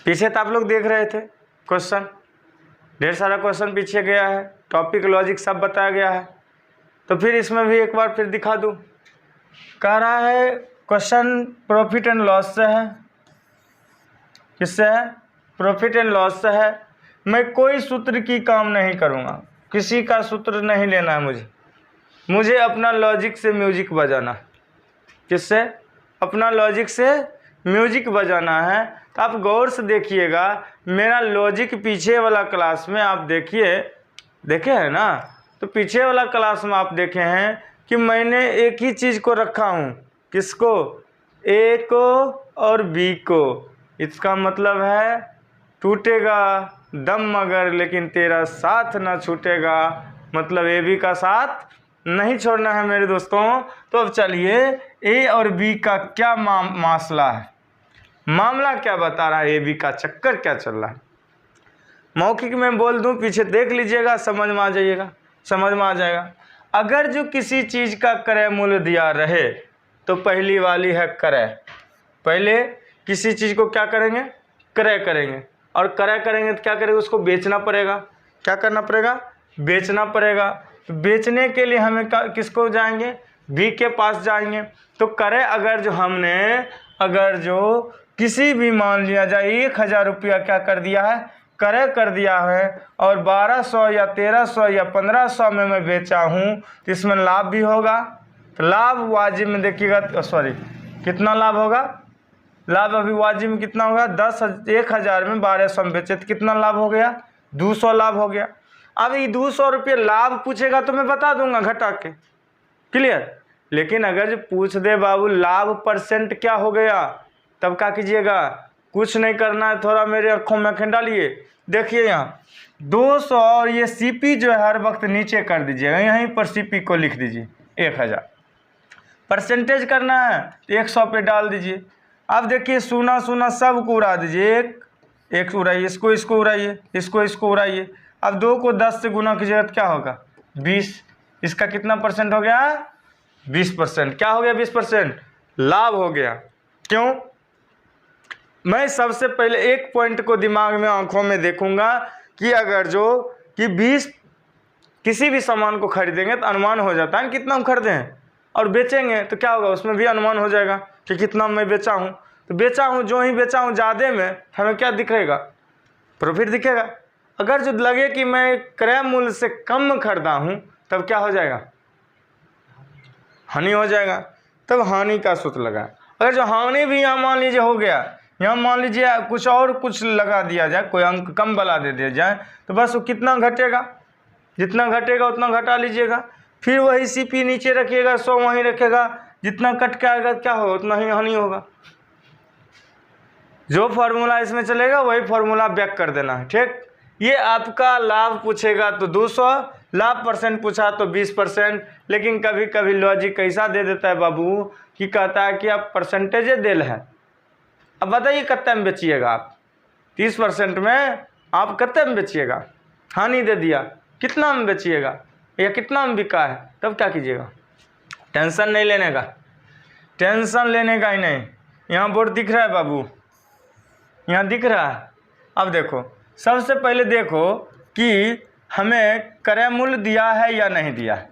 पीछे तो आप लोग देख रहे थे क्वेश्चन, ढेर सारा क्वेश्चन पीछे गया है, टॉपिक लॉजिक सब बताया गया है। तो फिर इसमें भी एक बार फिर दिखा दूँ। कह रहा है क्वेश्चन प्रॉफिट एंड लॉस से है। किससे है? प्रॉफिट एंड लॉस से है। मैं कोई सूत्र की काम नहीं करूँगा, किसी का सूत्र नहीं लेना है मुझे अपना लॉजिक से म्यूजिक बजाना। किससे? अपना लॉजिक से म्यूजिक बजाना है। तो आप गौर से देखिएगा, मेरा लॉजिक पीछे वाला क्लास में आप देखे हैं ना, तो पीछे वाला क्लास में आप देखे हैं कि मैंने एक ही चीज़ को रखा हूँ। किसको? ए को और बी को। इसका मतलब है टूटेगा दम मगर लेकिन तेरा साथ ना छूटेगा, मतलब ए बी का साथ नहीं छोड़ना है मेरे दोस्तों। तो अब चलिए ए और बी का क्या मामला है, मामला क्या बता रहा है, ए बी का चक्कर क्या चल रहा है। मौखिक में बोल दूं, पीछे देख लीजिएगा, समझ में आ जाएगा। अगर जो किसी चीज़ का क्रय मूल्य दिया रहे तो पहली वाली है क्रय। पहले किसी चीज़ को क्या करेंगे? क्रय करेंगे, और क्रय करेंगे तो क्या करेंगे? उसको बेचना पड़ेगा। क्या करना पड़ेगा? बेचना पड़ेगा। तो बेचने के लिए हमें किसको जाएंगे? बी के पास जाएंगे। तो क्रय अगर जो किसी भी मान लिया जाए 1000 रुपया क्या कर दिया है? क्रय कर दिया है, और 1200 या 1300 या 1500 में मैं बेचा हूँ, तो इसमें लाभ भी होगा। तो लाभ वाजिब में देखिएगा, कितना लाभ होगा? लाभ अभी वाजिब में कितना होगा? 1000 में 1200 में बेचे तो कितना लाभ हो गया? 200 लाभ हो गया। अब ये 200 रुपये लाभ पूछेगा तो मैं बता दूंगा घटा के, क्लियर। लेकिन अगर जो पूछ दे बाबू लाभ परसेंट क्या हो गया, तब क्या कीजिएगा? कुछ नहीं करना है, थोड़ा मेरे आँखों में आँखें डालिए। देखिए यहाँ 200 और ये सीपी जो है हर वक्त नीचे कर दीजिएगा, यहीं पर सीपी को लिख दीजिए 1000। परसेंटेज करना है तो 100 पे डाल दीजिए। अब देखिए सूना सब को उड़ा दीजिए, एक उड़ाइए, इसको उड़ाइए, इसको उड़ाइए। अब 2 को 10 से गुना कीजिएगा तो क्या होगा? 20। इसका कितना परसेंट हो गया? 20%। क्या हो गया? 20% लाभ हो गया। क्यों? मैं सबसे पहले एक पॉइंट को दिमाग में आंखों में देखूंगा कि अगर जो कि 20 किसी भी सामान को खरीदेंगे तो अनुमान हो जाता है कितना हम खरीदे हैं, और बेचेंगे तो क्या होगा? उसमें भी अनुमान हो जाएगा कि कितना मैं बेचा हूँ। तो बेचा हूँ, जो ही बेचा हूँ ज़्यादा में, हमें क्या दिखेगा? प्रॉफिट दिखेगा। अगर जो लगे कि मैं क्रय मूल्य से कम खरीदा हूँ, तब क्या हो जाएगा? हानि हो जाएगा। तब हानि का सूत्र लगा। अगर जो हानि भी यहाँ मान लीजिए हो गया, यहाँ मान लीजिए कुछ लगा दिया जाए, कोई अंक कम वाला दे दिया जाए, तो बस वो कितना घटेगा? जितना घटेगा उतना घटा लीजिएगा। फिर वही सीपी नीचे रखिएगा, 100 वहीं रखेगा, जितना कट के आएगा क्या होगा? उतना ही हानि होगा। जो फार्मूला इसमें चलेगा वही फार्मूला बैक कर देना है, ठीक। ये आपका लाभ पूछेगा तो 200, लाभ परसेंट पूछा तो 20%। लेकिन कभी कभी लॉजिक कैसा दे देता है बाबू कि कहता है कि आप परसेंटेज देल है। अब बताइए कितने में बेचिएगा आप? 30% में आप कितने में बेचिएगा? हानि दे दिया, कितना में बेचिएगा या कितना में बिका है? तब क्या कीजिएगा? टेंशन नहीं लेने का, टेंशन लेने का ही नहीं। यहाँ बोर्ड दिख रहा है बाबू, यहाँ दिख रहा है। अब देखो, सबसे पहले देखो कि हमें क्रय मूल्य दिया है या नहीं दिया है।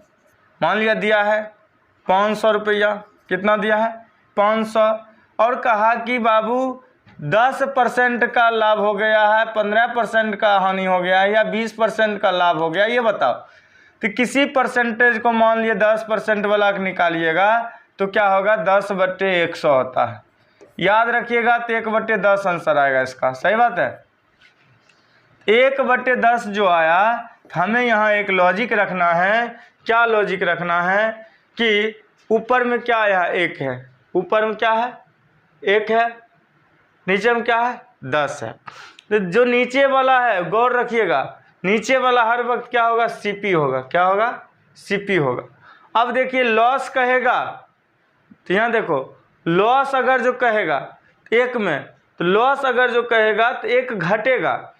मान लिया दिया है 500 रुपया, कितना दिया है? 500, और कहा कि बाबू 10% का लाभ हो गया है, 15% का हानि हो गया है, या 20% का लाभ हो गया, ये बताओ। तो किसी परसेंटेज को मान लिया 10% वाला निकालिएगा तो क्या होगा? 10/100 होता है। याद रखिएगा तो 1/10 आंसर आएगा इसका, सही बात है। 1/10 जो आया, हमें यहाँ एक लॉजिक रखना है। क्या लॉजिक रखना है कि ऊपर में क्या आया? 1 है। ऊपर में क्या है? 1 है। नीचे में क्या है? 10 है। तो जो नीचे वाला है, गौर रखिएगा, नीचे वाला हर वक्त क्या होगा? सीपी होगा। क्या होगा? सीपी होगा। अब देखिए लॉस कहेगा तो यहाँ देखो, लॉस अगर जो कहेगा 1 में, तो लॉस अगर जो कहेगा तो 1 घटेगा।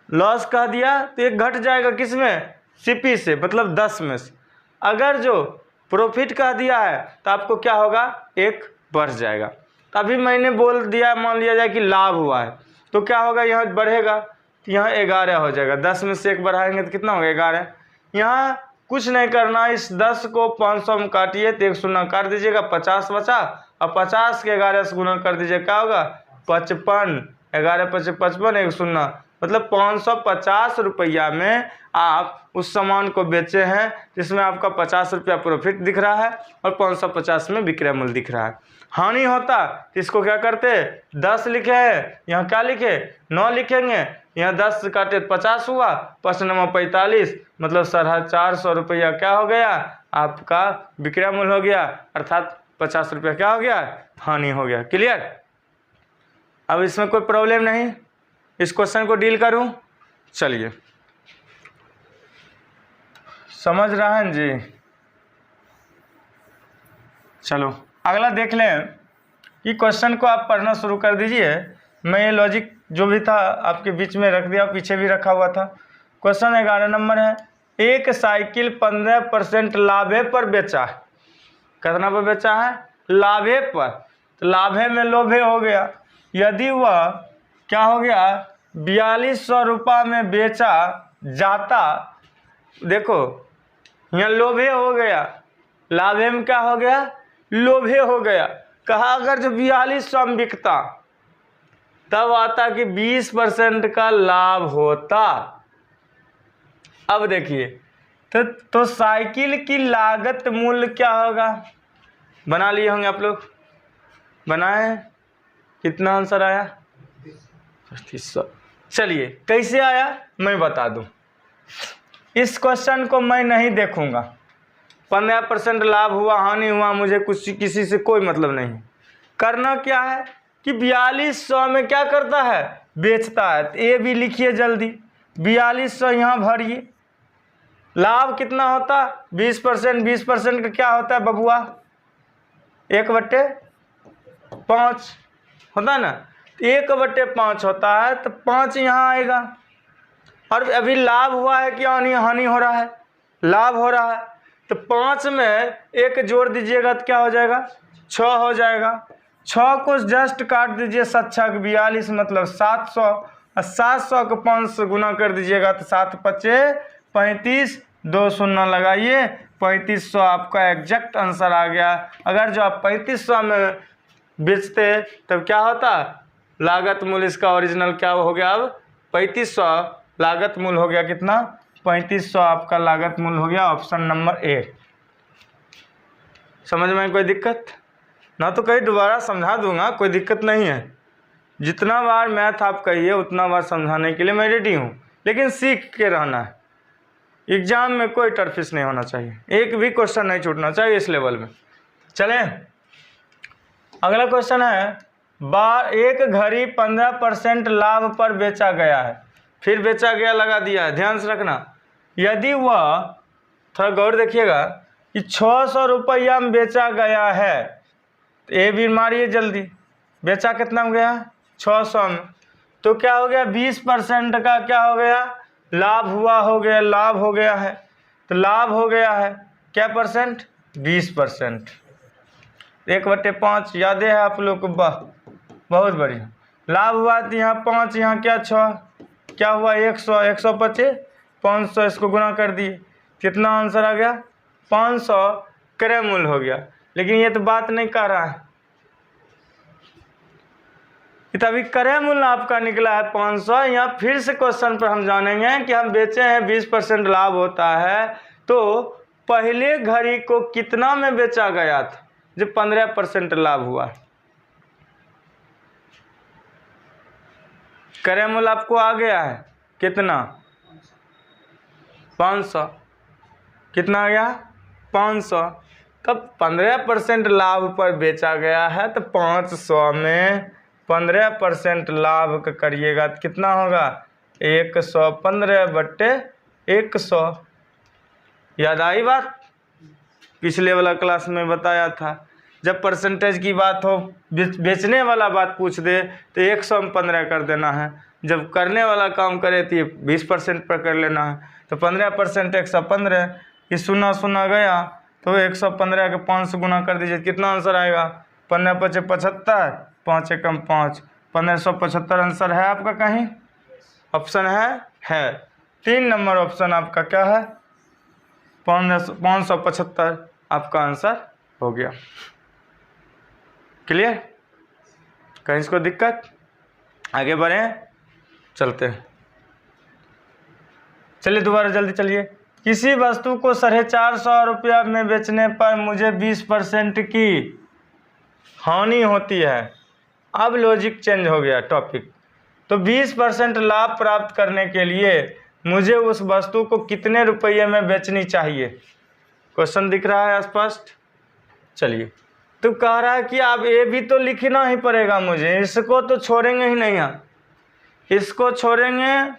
लॉस कह दिया तो 1 घट जाएगा, किस में? सीपी से, मतलब 10 में से। अगर जो प्रॉफिट कह दिया है तो आपको क्या होगा? 1 बढ़ जाएगा। अभी मैंने बोल दिया, मान लिया जाए कि लाभ हुआ है, तो क्या होगा, यहाँ बढ़ेगा तो यहाँ 11 हो जाएगा। 10 में से 1 बढ़ाएंगे तो कितना होगा, 11। यहाँ कुछ नहीं करना, इस 10 को 500 में काटिए तो 1 शून्य काट दीजिएगा, 50 बचा, और 50 के 11 से गुना कर दीजिए, क्या होगा 55। 11 × 55 55, 1 शून्य, मतलब 550 रुपया में आप उस सामान को बेचे हैं जिसमें आपका 50 रुपया प्रॉफिट दिख रहा है और 550 में विक्रय मूल्य दिख रहा है। हानि होता तो इसको क्या करते, 10 लिखे हैं, यहाँ क्या लिखे 9 लिखेंगे, यहाँ 10 से काटे 50 हुआ, 5 9 45, मतलब 450 रुपया क्या हो गया, आपका विक्रय मूल्य हो गया, अर्थात 50 रुपया क्या हो गया, हानि हो गया। क्लियर। अब इसमें कोई प्रॉब्लम नहीं, इस क्वेश्चन को डील करूं, चलिए समझ रहे हैं जी। चलो अगला देख लें कि क्वेश्चन को आप पढ़ना शुरू कर दीजिए। मैं ये लॉजिक जो भी था आपके बीच में रख दिया, पीछे भी रखा हुआ था। क्वेश्चन 11 नंबर है, एक साइकिल 15% लाभे पर बेचा है। कितना पर बेचा है, लाभे पर। तो लाभे में लोभे हो गया, यदि वह क्या हो गया 4200 रुपये में बेचा जाता, देखो यहाँ लोभे हो गया, लाभे में क्या हो गया, लोभे हो गया। कहा अगर जो 4200 में बिकता तब आता कि 20% का लाभ होता। अब देखिए तो साइकिल की लागत मूल्य क्या होगा, बना लिए होंगे आप लोग, बनाए, कितना आंसर आया 3500। चलिए कैसे आया मैं बता दूं, इस क्वेश्चन को मैं नहीं देखूंगा, 15% लाभ हुआ हानि हुआ मुझे कुछ किसी से कोई मतलब नहीं। करना क्या है कि 4200 में क्या करता है, बेचता है। तो ये भी लिखिए जल्दी, 4200 यहाँ भरिए। लाभ कितना होता, 20%, 20% का क्या होता है बबुआ, 1/5 होता ना, 1/5 होता है, तो 5 यहाँ आएगा। और अभी लाभ हुआ है कि हानि हो रहा है, लाभ हो रहा है, तो 5 में 1 जोड़ दीजिएगा तो क्या हो जाएगा, 6 हो जाएगा। 6 को जस्ट काट दीजिए, 7 × 42 मतलब 700, और 700 को 5 से गुना कर दीजिएगा तो 7 × 5 = 35, 2 शून्य लगाइए, 3500 आपका एग्जैक्ट आंसर आ गया। अगर जो आप 3500 में बेचते तब क्या होता, लागत मूल्य इसका ओरिजिनल क्या हो गया, अब 3500 लागत मूल्य हो गया, कितना 3500 आपका लागत मूल्य हो गया। Option number A. समझ में कोई दिक्कत ना, तो कहीं दोबारा समझा दूंगा, कोई दिक्कत नहीं है। जितना बार मैथ आप कहिए उतना बार समझाने के लिए मैं रेडी हूँ, लेकिन सीख के रहना है। एग्जाम में कोई टर्फिश नहीं होना चाहिए, एक भी क्वेश्चन नहीं छूटना चाहिए इस लेवल में। चलें अगला क्वेश्चन है, एक घड़ी 15% लाभ पर बेचा गया है। फिर बेचा गया लगा दिया है, ध्यान से रखना। यदि वह, थोड़ा गौर देखिएगा कि 600 रुपया में बेचा गया है, तो ये भी मारिए जल्दी, बेचा कितना में गया 600 में, तो क्या हो गया 20% का क्या हो गया, लाभ हुआ हो गया, लाभ हो गया है। तो लाभ हो गया है क्या परसेंट, 20%। 1/5 यादें है आप लोग को, वाह बहुत बढ़िया। लाभ हुआ तो यहाँ 5, यहाँ क्या 6, क्या हुआ 100, 125, 500 इसको गुना कर दिए, कितना आंसर आ गया 500 क्रय मूल्य हो गया। लेकिन ये तो बात नहीं कर रहा है, तभी क्रय मूल्य आपका निकला है 500। यहाँ फिर से क्वेश्चन पर हम जानेंगे कि हम बेचे हैं 20% लाभ होता है, तो पहले घड़ी को कितना में बेचा गया था जब 15% लाभ हुआ। क्रय मूल्य आपको आ गया है कितना 500, कितना आ गया 500। तब 15% लाभ पर बेचा गया है, तो 500 में 15% लाभ का करिएगा तो कितना होगा 115/100। याद आई बात, पिछले वाला क्लास में बताया था। जब परसेंटेज की बात हो, बेचने वाला बात पूछ दे तो 100 में 15 कर देना है, जब करने वाला काम करे तो 20% पर कर लेना है। तो 15% 115, ये 0 0 गया तो 115 के 5 से गुना कर दीजिए, कितना आंसर आएगा 15 × 5 = 75, 5 × 5 1575 आंसर है आपका कहीं? ऑप्शन है। 3 नंबर ऑप्शन आपका क्या है? 575 आपका आंसर हो गया। क्लियर? कहीं इसको दिक्कत? आगे बढ़ें, चलते हैं। चलिए दोबारा जल्दी चलिए। किसी वस्तु को 450 रुपया में बेचने पर मुझे 20% की हानि होती है। अब लॉजिक चेंज हो गया टॉपिक। तो 20% लाभ प्राप्त करने के लिए मुझे उस वस्तु को कितने रुपये में बेचनी चाहिए? क्वेश्चन दिख रहा है स्पष्ट? चलिए, तो कह रहा है कि आप ये भी तो लिखना ही पड़ेगा मुझे, इसको तो छोड़ेंगे ही नहीं हम। इसको छोड़ेंगे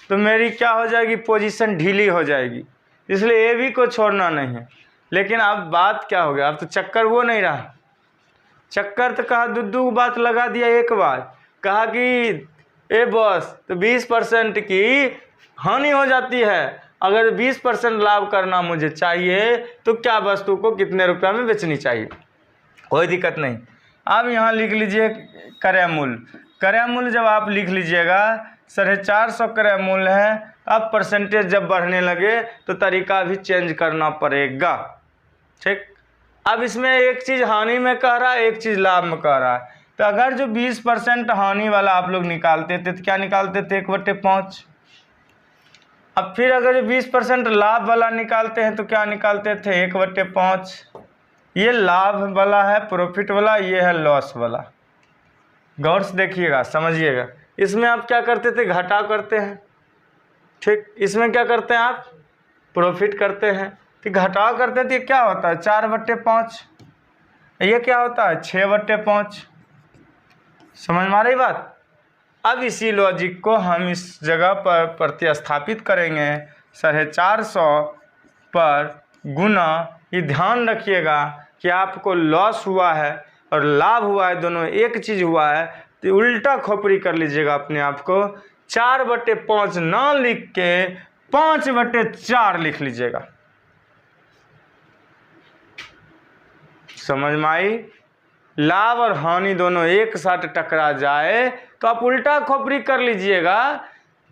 तो मेरी क्या हो जाएगी? पोजीशन ढीली हो जाएगी, इसलिए ये भी को छोड़ना नहीं है। लेकिन अब बात क्या हो गया? अब तो चक्कर वो नहीं रहा। चक्कर तो कहा दुद्दू बात लगा दिया एक बार, कहा कि ए बॉस तो 20% की हानि हो जाती है, अगर 20% लाभ करना मुझे चाहिए तो क्या वस्तु को कितने रुपया में बेचनी चाहिए? कोई दिक्कत नहीं। अब यहाँ लिख लीजिए क्रय मूल्य। क्रय मूल्य जब आप लिख लीजिएगा 450 क्रय मूल्य है, अब परसेंटेज जब बढ़ने लगे तो तरीका भी चेंज करना पड़ेगा। ठीक, अब इसमें एक चीज़ हानि में कह रहा है, एक चीज़ लाभ में कह रहा है। तो अगर जो 20% हानि वाला आप लोग निकालते थे तो क्या निकालते थे? 1/5। अब फिर अगर 20% लाभ वाला निकालते हैं तो क्या निकालते थे? 1/5। ये लाभ वाला है, प्रॉफिट वाला, ये है लॉस वाला। गौर से देखिएगा, समझिएगा। इसमें आप क्या करते थे? घटा करते हैं। ठीक, इसमें क्या करते हैं आप? प्रॉफिट करते हैं। तो घटा करते थे, क्या होता है? 4/5। ये क्या होता है? 6/5। समझ में आ रही बात? अब इसी लॉजिक को हम इस जगह पर प्रतिस्थापित करेंगे। 450 पर गुना, ये ध्यान रखिएगा कि आपको लॉस हुआ है और लाभ हुआ है, दोनों एक चीज़ हुआ है, तो उल्टा खोपड़ी कर लीजिएगा अपने आप को। 4/5 ना लिख के 5/4 लिख लीजिएगा। समझ में आई? लाभ और हानि दोनों एक साथ टकरा जाए तो आप उल्टा खोपड़ी कर लीजिएगा।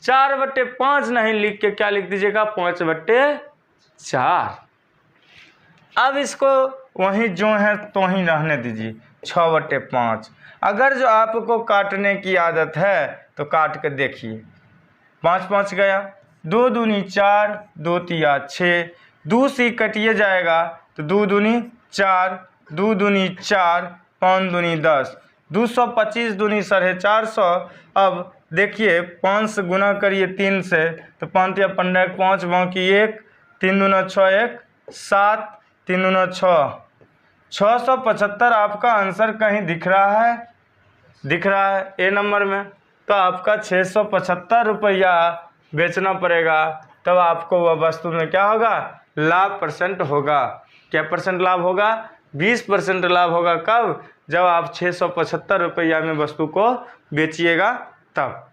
4/5 नहीं लिख के क्या लिख दीजिएगा? 5/4। अब इसको वहीं जो है तो ही रहने दीजिए, 6/5। अगर जो आपको काटने की आदत है तो काट के देखिए। 5 गया, 2 दूनी 4, 2 तिया 6, 2 से कटिए जाएगा तो 2 दूनी 4, 2 दूनी 4, 5 दूनी 10, 225 दूनी 450। अब देखिए 5 से गुना करिए 3 से तो 5 या 15 5 बाकी 1, 3 दूना 6 1 7, 3 दूना 6, 675 आपका आंसर कहीं दिख रहा है? दिख रहा है ए नंबर में। तो आपका 675 रुपया बेचना पड़ेगा, तब आपको वह वस्तु में क्या होगा? लाभ परसेंट होगा। क्या परसेंट लाभ होगा? 20% लाभ होगा। कब? जब आप 675 रुपया में वस्तु को बेचिएगा तब।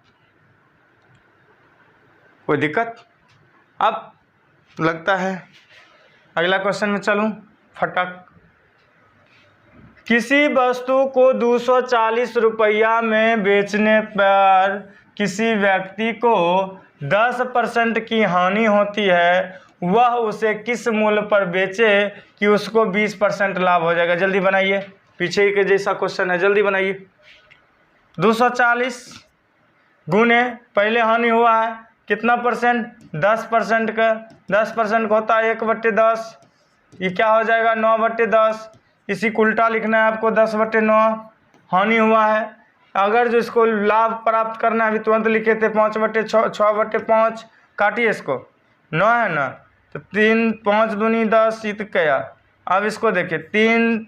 कोई दिक्कत? अब लगता है अगला क्वेश्चन में चलूं फटक। किसी वस्तु को 240 रुपया में बेचने पर किसी व्यक्ति को 10% की हानि होती है, वह उसे किस मूल्य पर बेचे कि उसको 20% लाभ हो जाएगा? जल्दी बनाइए, पीछे के जैसा क्वेश्चन है, जल्दी बनाइए। 240 गुने पहले हानि हुआ है कितना परसेंट? 10% का। 10% का होता है 1/10। ये क्या हो जाएगा? 9/10। इसी को उल्टा लिखना है आपको, 10/9 हानि हुआ है। अगर जो इसको लाभ प्राप्त करना है, अभी तुरंत लिखे थे 5/6, 6/5। काटिए इसको, 9 है ना, तो 3 5 दूनी 10, ये तो क्या? अब इसको देखिए 3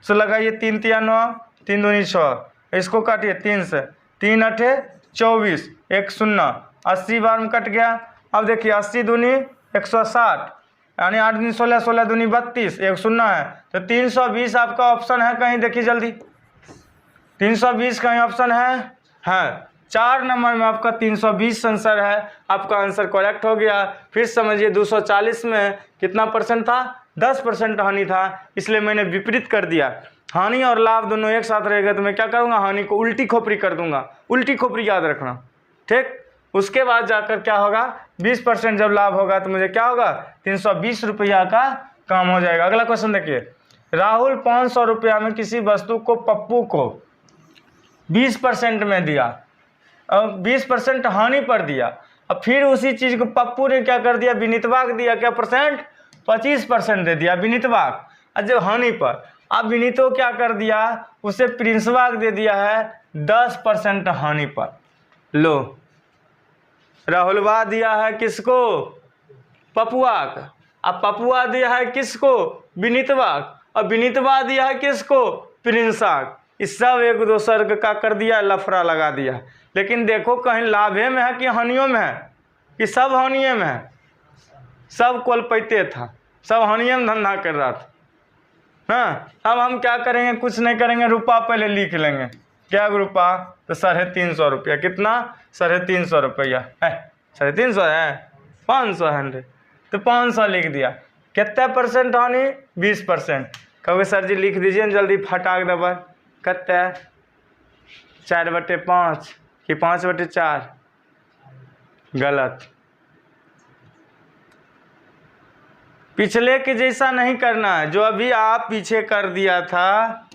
से लगाइए, 3 तिया 9, 3 दूनी 6, इसको काटिए 3 से, 3 8 24, 1 0, 80 बार में कट गया। अब देखिए 80 दूनी 160, यानी 8 दूनी 16, 16 दूनी 32, 1 0 है, तो 320 आपका ऑप्शन है कहीं? देखिए जल्दी, 320 कहीं ऑप्शन है। 4 नंबर में आपका 320 आंसर है। आपका आंसर करेक्ट हो गया। फिर समझिए 240 में कितना परसेंट था? 10% हानि था, इसलिए मैंने विपरीत कर दिया। हानि और लाभ दोनों एक साथ रहेगा तो मैं क्या करूँगा, हानि को उल्टी खोपड़ी कर दूंगा। उल्टी खोपड़ी याद रखना, ठीक। उसके बाद जाकर क्या होगा, 20% जब लाभ होगा तो मुझे क्या होगा, 320 रुपया का काम हो जाएगा। अगला क्वेश्चन देखिए, राहुल 500 रुपया में किसी वस्तु को पप्पू को 20% में दिया, अब 20% हानि पर दिया। अब फिर उसी चीज़ को पप्पू ने क्या कर दिया, विनीतवाग दिया, क्या परसेंट, 25% दे दिया विनीतवाग, और जब हानि पर। अब विनीतो क्या कर दिया, उसे प्रिंसवाग दे दिया है 10% हानि पर। लो, राहुलवा दिया है किसको, पपुआक, अब पपुआ दिया है किसको, विनीतवाग, और विनीतवा दिया है किसको, प्रिंसाग। इस सब एक दूसरे का कर दिया, लफड़ा लगा दिया। लेकिन देखो कहीं लाभे में है कि हानियों में है, कि सब हानियों में है। सब कोलपैते था, सब हानियों में धंधा कर रहा था। हाँ, अब हम क्या करेंगे, कुछ नहीं करेंगे, रुपया पहले लिख लेंगे। क्या रुपया, तो 350 रुपया। कितना, 350 रुपया है, 350 है, 500 है, तो 500 लिख दिया। कितना परसेंट हानि, 20%। कहोगे सर जी लिख दीजिए न जल्दी, फटाक दबा। कितना, 4/5 कि 5/4, गलत। पिछले के जैसा नहीं करना है, जो अभी आप पीछे कर दिया था।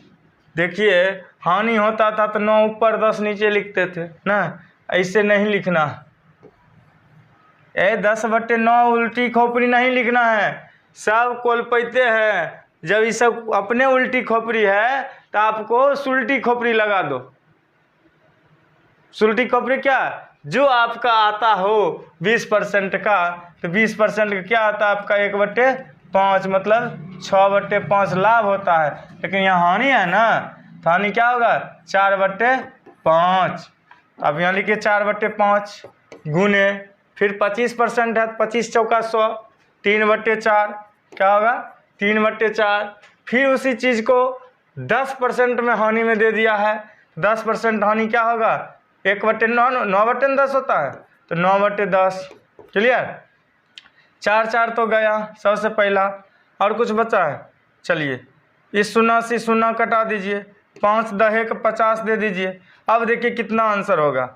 देखिए हानि होता था तो 9 ऊपर 10 नीचे लिखते थे ना, ऐसे नहीं लिखना। 10/9 उल्टी खोपड़ी नहीं लिखना है, सब कोलपैते हैं। जब ये सब अपने उल्टी खोपड़ी है तो आपको सुल्टी खोपड़ी लगा दो। सुल्टी खोपड़ी क्या, जो आपका आता हो 20% का, तो 20% का क्या आता है आपका, 1/5, मतलब 6/5 लाभ होता है। लेकिन यहाँ हानि है ना, तो हानि क्या होगा, 4/5। अब यहाँ लिखिए 4/5 गुने, फिर 25% है, 25 चौका 100, 3/4 क्या होगा, 3/4। फिर उसी चीज़ को 10% में हानि में दे दिया है, 10% हानि क्या होगा, 1/9, 9/10 होता है, तो 9/10। क्लियर, 4 तो गया सबसे पहला, और कुछ बचा है। चलिए इस 0 से 0 कटा दीजिए, 5 10 का 50 दे दीजिए। अब देखिए कितना आंसर होगा,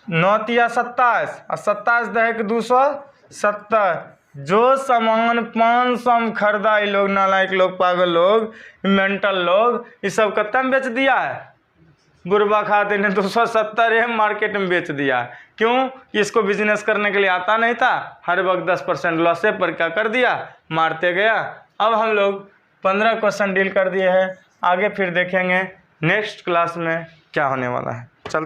9 तिया 27, और 27 10 का 270। जो सामान 500 में खरीदा, ये लोग नालायक लोग, पागल लोग, मेंटल लोग, ये सब कितना में बेच दिया है, बुरबा खाते ने 270 मार्केट में बेच दिया। क्यों, इसको बिजनेस करने के लिए आता नहीं था, हर वक्त 10% लॉसे पर क्या कर दिया, मारते गया। अब हम लोग 15 क्वेश्चन डील कर दिए हैं, आगे फिर देखेंगे नेक्स्ट क्लास में क्या होने वाला है।